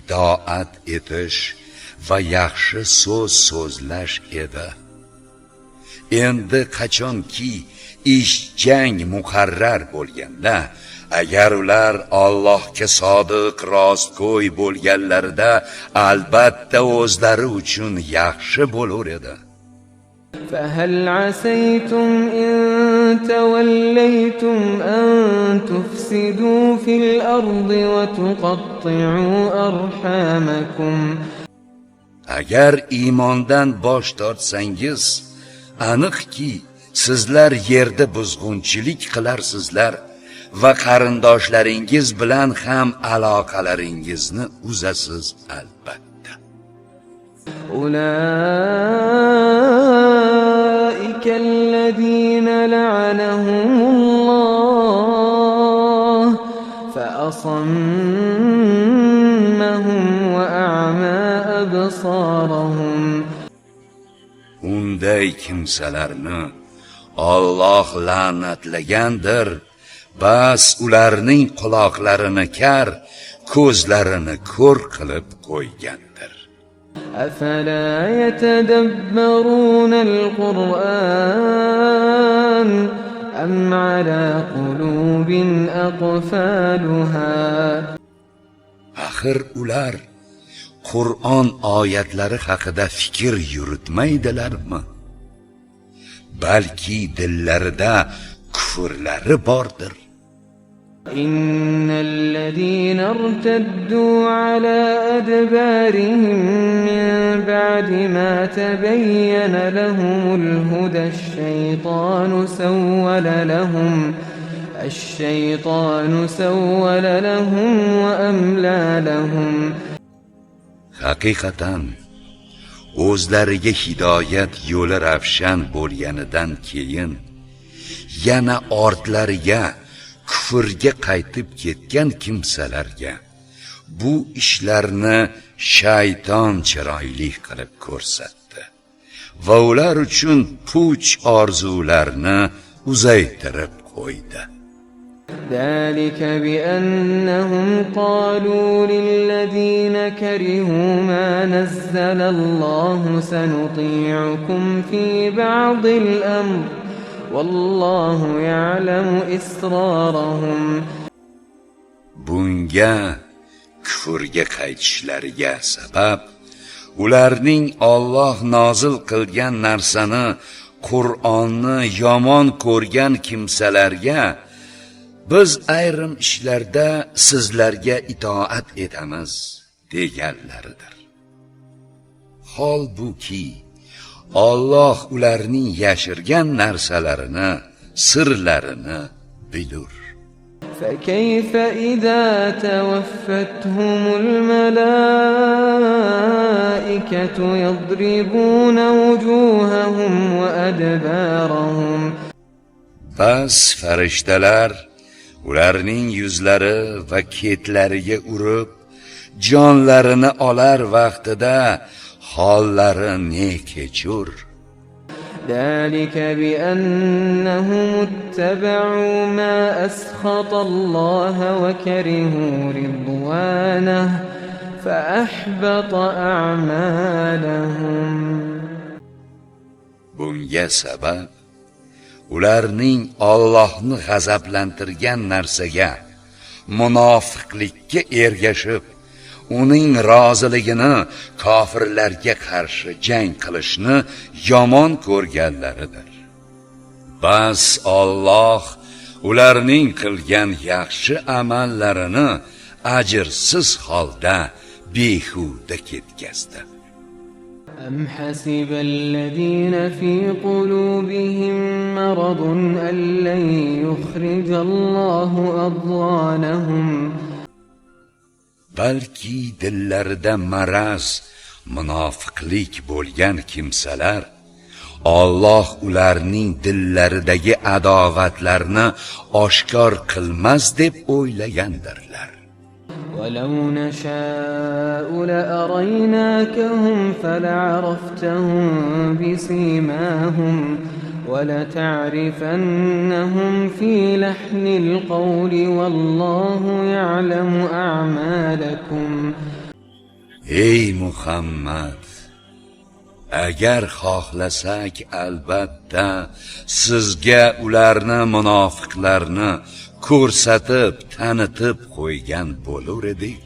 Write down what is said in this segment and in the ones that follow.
itoat etish va yaxshi so'z so'zlash edi. Endi qachonki ish jang muqarrar bo'lganda, agar ular Allohga sodiq rostgo'y bo'lganlarida albatta o'zlari uchun yaxshi bo'lar edi. فهل عسيتم إن توليتم أن تفسدوا في الأرض وتقطعوا أرحامكم. Agar iymondan bosh tortsangiz, aniqki sizlar yerda buzg'unchilik qilarsizlar va qarindoshlaringiz bilan ham aloqalaringizni uzasiz albatta. أولئك الذين لعنهم الله فأصمهم وأعمى أبصارهم. Unday kimsalarni Alloh la'natlagandir. Bas ularning quloqlarini kar, ko'zlarini ko'r qilib qo'ygandir. أفلا يتدبرون القرآن أم على قلوب أقفالها. Axir ular Qur'on oyatlari haqida fikr yuritmaydilarmi? Balki dillarida kufrlari bordir. إن الذين ارتدوا على أدبارهم من بعد ما تبين لهم الهدى الشيطان سول لهم وأملى لهم. Haqiqatan o'zlariga hidoyat yo'li ravshan bo'lganidan keyin yana ortlariga kufrga qaytib ketgan kimsalarga bu ishlarni shayton chiroyli qilib ko'rsatdi va ular uchun puch orzularni uzaytirib qo'ydi. ذلك بأنهم قالوا للذين كرهوا ما نزل الله سنطيعكم في بعض الأمر والله يعلم إسرارهم. Bunga kufrga qaytishlariga sabab ularning Alloh nozil qilgan narsani, Qur'onni yomon ko'rgan kimsalarga biz ayrim ishlarda sizlarga itoat etamiz deganlaridir. Holbuki Alloh ularning yashirgan narsalarini, sirlarini bilur. فكيف إذا توفتهم الملائكة يضربون وجوههم وأدبارهم. Bas farishtalar ularning yuzlari va ketlariga urib, jonlarini olar vaqtida hollari ne kechur. ذلك بأنهم اتبعوا ما أسخط الله وكرهوا رضوانه فأحبط أعمالهم. Bunga sabab ularning Allohni g'azablantirgan narsaga, munofiqlikka ergashib, uning roziligini kofirlarga qarshi jang qilishni yomon ko'rganlaridir. Bas Alloh ularning qilgan yaxshi amallarini ajrsiz holda behuda ketkazdi. أم حسب الذين في قلوبهم مرض أن لن يخرج الله أضغانهم. Balki dillarida maraz, munofiqlik bo'lgan kimsalar Alloh ularning dillaridagi adovatlarni oshkor qilmas deb o'ylagandirlar. ولو نشاء لأريناكهم فلعرفتهم بسيماهم ولتعرفنهم في لحن القول والله يعلم أعمالكم. ey Muhammad, agar xohlasak albatta sizga ularni munofiqlarni ko'rsatib, tanitib qo'ygan bo'lar edik.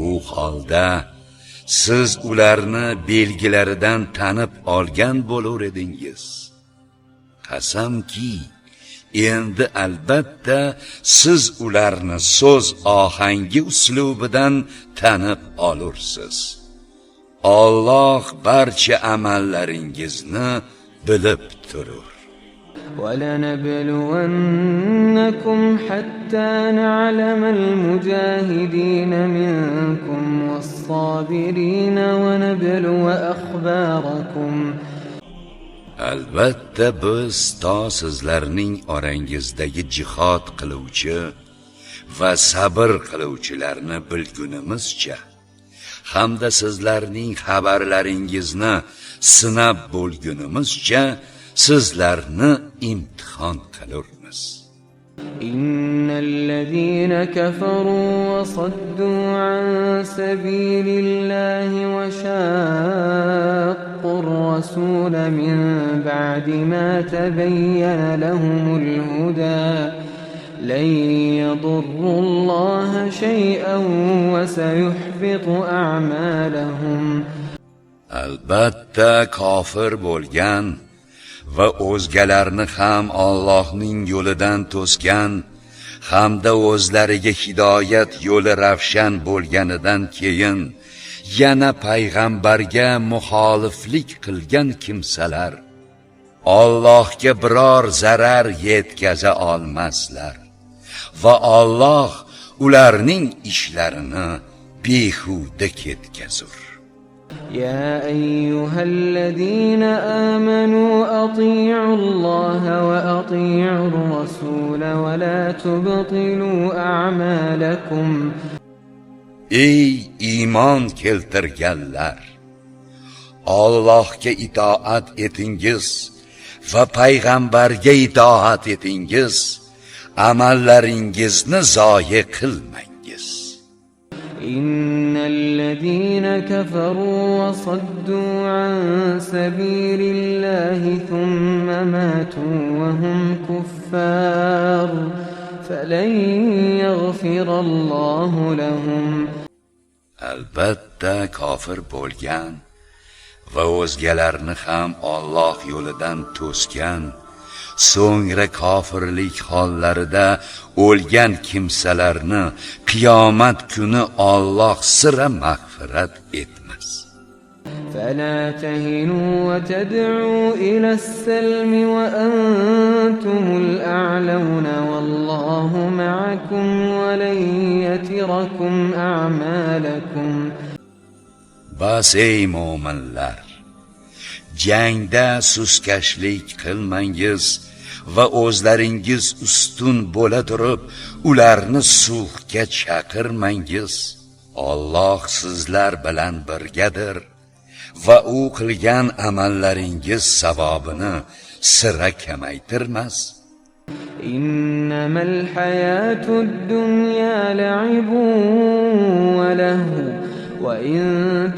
U holda siz ularni belgilaridan tanib olgan bo'lar edingiz. Qasamki, endi albatta siz ularni so'z ohangi uslubidan tanib olursiz. Alloh barcha amallaringizni bilib turur. وَلَنَبْلُوَنَّكُمْ حَتَّى نَعْلَمَ الْمُجَاهِدِينَ مِنكُمْ وَالصَّابِرِينَ وَنَبْلُوَ أَخْبَارَكُمْ. Albatta biz to sizlarning orangizdagi jihad qiluvchi va sabr qiluvchilarni bilgunimizcha hamda sizlarning xabarlaringizni sinab bo'lgunimizcha sizlarni imtihon qilurmiz. إن الذين كفروا وصدوا عن سبيل الله وشاقوا الرسول من بعد ما تبين لهم الهدى لن يضروا الله شيئا وسيحبط أعمالهم. Albatta kofir bo'lgan va o'zgalarni ham Allohning yo'lidan to'sgan hamda o'zlariga hidoyat yo'li ravshan bo'lganidan keyin yana payg'ambarga muxoliflik qilgan kimsalar Allohga biror zarar yetkaza olmaslar va Alloh ularning ishlarini behuda ketkazur. يا أيها الذين آمنوا أطيعوا الله وأطيعوا الرسول ولا تبطلوا أعمالكم. Ey iymon keltirganlar, Allohga itoat etingiz va payg'ambarga itoat etingiz, amallaringizni zoyi qilmang. إن الذين كفروا وصدوا عن سبيل الله ثم ماتوا وهم كفار فلن يغفر الله لهم. Albatta kofir bo'lgan va o'zgalarni ham Alloh yo'lidan to'sgan, so'ngra kofirlik hollarida o'lgan kimsalarni qiyomat kuni Alloh sira mag'firat etmas. فلا تهنوا وتدعوا إلى السلم وأنتم الأعلون والله معكم ولن يتركم أعمالكم. Bas ey mo'minlar, jangda suskashlik qilmangiz va o'zlaringiz ustun bo'la turib ularni sulhga chaqirmangiz. Alloh sizlar bilan birgadir va u qilgan amallaringiz savobini sira kamaytirmas. إنما الحياة الدنيا لعب وله وإن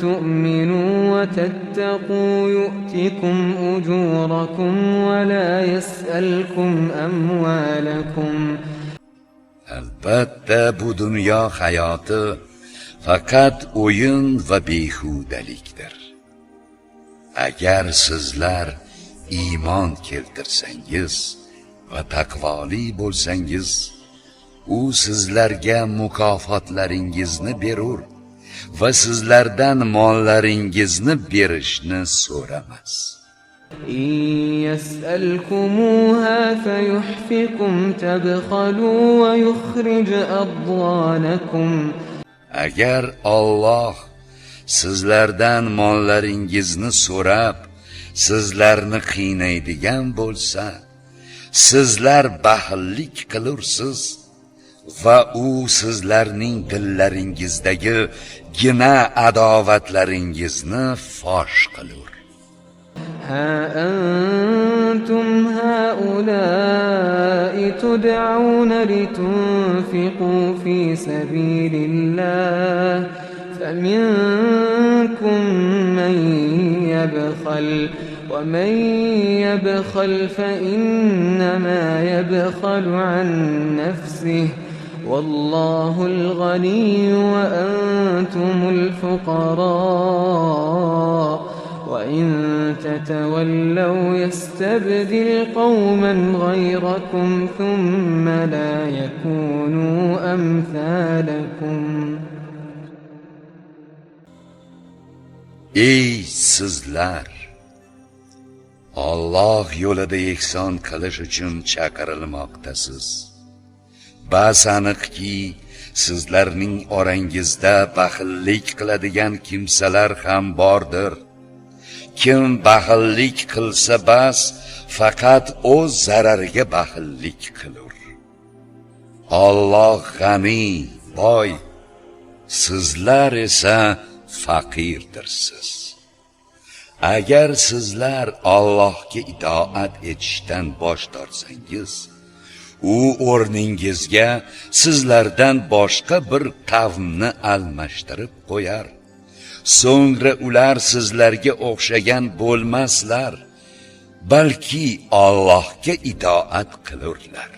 تؤمنوا وتتقوا يؤتكم أجوركم ولا يسألكم أموالكم. Albatta bu dunyo hayoti faqat o'yin va behudalikdir. Agar sizlar iymon keltirsangiz va taqvoli bo'lsangiz, u sizlarga mukofotlaringizni berur va sizlardan mollaringizni berishni so'ramas. إن يسألكموها فيحفكم تبخلوا ويخرج أضغانكم. Agar Alloh sizlardan mollaringizni so'rab, sizlarni qiynaydigan bo'lsa, sizlar baxillik qilursiz va u sizlarning dillaringizdagi gina adovatlaringizni fosh qilur. ها أنتم هؤلاء تدعون لتنفقوا في سبيل الله فمنكم من يبخل ومن يبخل فإنما يبخل عن نفسه والله الغني وأنتم الفقراء وإن تتولوا يستبدل قوما غيركم ثم لا يكونوا أمثالكم. Ey sizlar! Alloh yo'lida ihson qilish uchun chaqirilmoqdasiz. Bas aniqki, sizlarning orangizda baxillik qiladigan kimsalar ham bordir. Kim baxillik qilsa bas, faqat o'z zarariga baxillik qilur. Alloh g'ani, boy, sizlar esa faqirdirsiz. Agar sizlar Allohga itoat etishdan bosh tortsangiz, u o'rningizga sizlardan boshqa bir qavmni almashtirib qo'yar. So'ngra ular sizlarga o'xshagan bo'lmaslar, balki Allohga itoat qilurlar.